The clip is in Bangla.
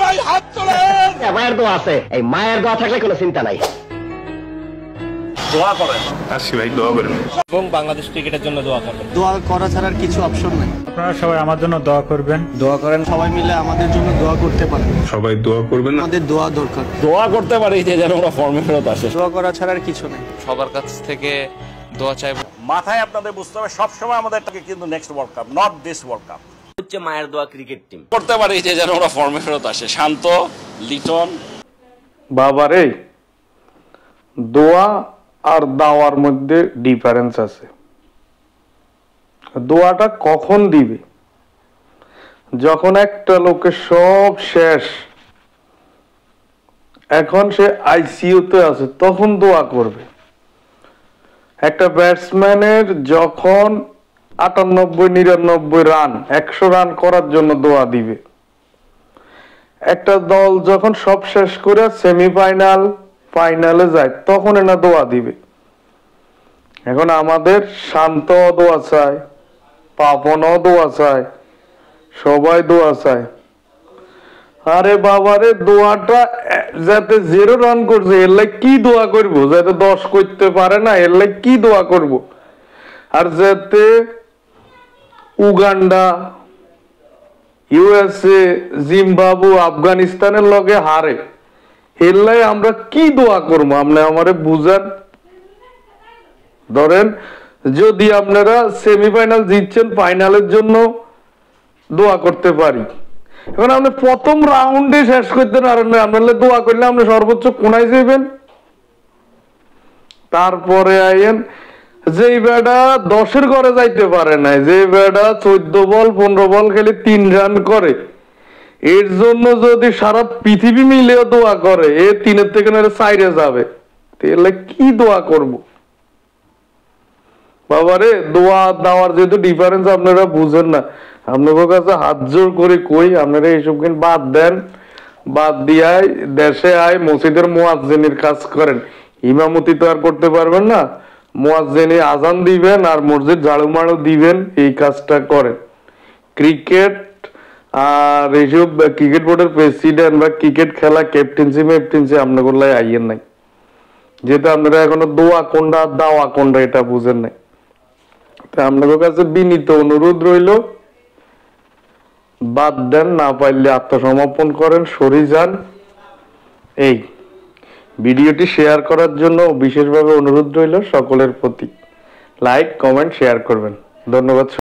নাই, হাত তোলেন। মায়ের দোয়া আছে, এই মায়ের দোয়া থাকলে কোনো চিন্তা নাই। দোয়া করেন, আসি ভাই, দোয়া করেন এবং বাংলাদেশ ক্রিকেটের জন্য দোয়া করবেন। দোয়া করা ছাড়ার কিছু অপশন নাই। আপনারা সবাই আমার জন্য দোয়া করবেন। দোয়া করেন, সবাই মিলে আমাদের জন্য দোয়া করতে পারেন। সবাই দোয়া করবেন। আমাদের দোয়া দরকার। দোয়া করতে পারি যে যেন ওরা ফর্মে ফেরত আসে। দোয়া করা ছাড়ার কিছু নেই। সবার কাছ থেকে দোয়া চাইব। মাথায় আপনাদের বুঝতে হবে সবসময় আমাদের কিন্তু next world cup, not this world cup. হচ্ছে মায়ের দোয়া ক্রিকেট টিম। করতে পারি যে যেন ওরা ফর্মে ফেরত আসে। শান্ত, লিটন। বাবারে, দোয়া আর দাওয়ার মধ্যে ডিফারেন্স আছে। দোয়াটা কখন দিবে? যখন একটা লোকের সব শেষ, এখন সে আইসিইউতে আছে, তখন দোয়া করবে। একটা ব্যাটসম্যানের যখন 98-99 রান, 100 রান করার জন্য দোয়া দিবে। একটা দল যখন সব শেষ করে সেমিফাইনাল, ফাইনালে যায়, তখন এনা দোয়া দিবে। এখন আমাদের শান্ত দোয়া চায়, পাপন দোয়া চায়, সবাই দোয়া চায়। আরে বাবারে, দোয়াটা যাতে 0 রান করছে এর লাই কি দোয়া করব? যাতে 10 করতে পারে না এর লাই কি দোয়া করব? আর যাতে উগান্ডা, ইউএসএ, জিম্বাবু, আফগানিস্তানের লগে হারে এর লাই আমরা কি দোয়া করবো? আপনি আমারে বুঝান। ধরেন যদি আপনারা সেমিফাইনাল জিতছেন, ফাইনালের জন্য দোয়া করতে পারি। এখন আপনি প্রথম রাউন্ডে শেষ করতে পারেন না, আপনার দোয়া করলে আপনি সর্বোচ্চ কোনায় যাবেন। তারপরে আইন যে বেটা 10-এর ঘরে যাইতে পারে না, যে বেটা 14 বল 15 বল খেলে 3 রান করে, এর জন্য যদি সারা পৃথিবী মিলেও দোয়া করে, এ 3-এর থেকে 4-এ যাবে, তাহলে কি দোয়া করব? বাবারে, দোয়া দেওয়ার যেহেতু ডিফারেন্স আপনারা বুঝেন না, আপনাদের কাছে হাত জোর করে কই, আপনারা এইসব কিন্তু বাদ দেন। বাদ দিয়ে দেশে আয়, মসজিদের মুয়াজ্জিনের কাজ করেন। ইমামতি তো আর করতে পারবেন না, মুয়াজ্জিনি আজান দিবেন আর মসজিদ ঝাড়ু মাড়ু দিবেন, এই কাজটা করেন। ক্রিকেট আর এইসব ক্রিকেট বোর্ডের প্রেসিডেন্ট বা ক্রিকেট খেলা ক্যাপ্টেন্সি আপনাদের আইয়ের নাই, যেটা আপনারা এখনো দোয়া কোনটা দাওয়া কোনটা এটা বুঝেন নাই। আপনাদের কাছে বিনীত অনুরোধ রইল, বাদ দেন, না পারলে আত্মসমর্পণ করেন, সরে যান। এই ভিডিওটি শেয়ার করার জন্য বিশেষভাবে অনুরোধ রইল সকলের প্রতি। লাইক, কমেন্ট, শেয়ার করবেন। ধন্যবাদ।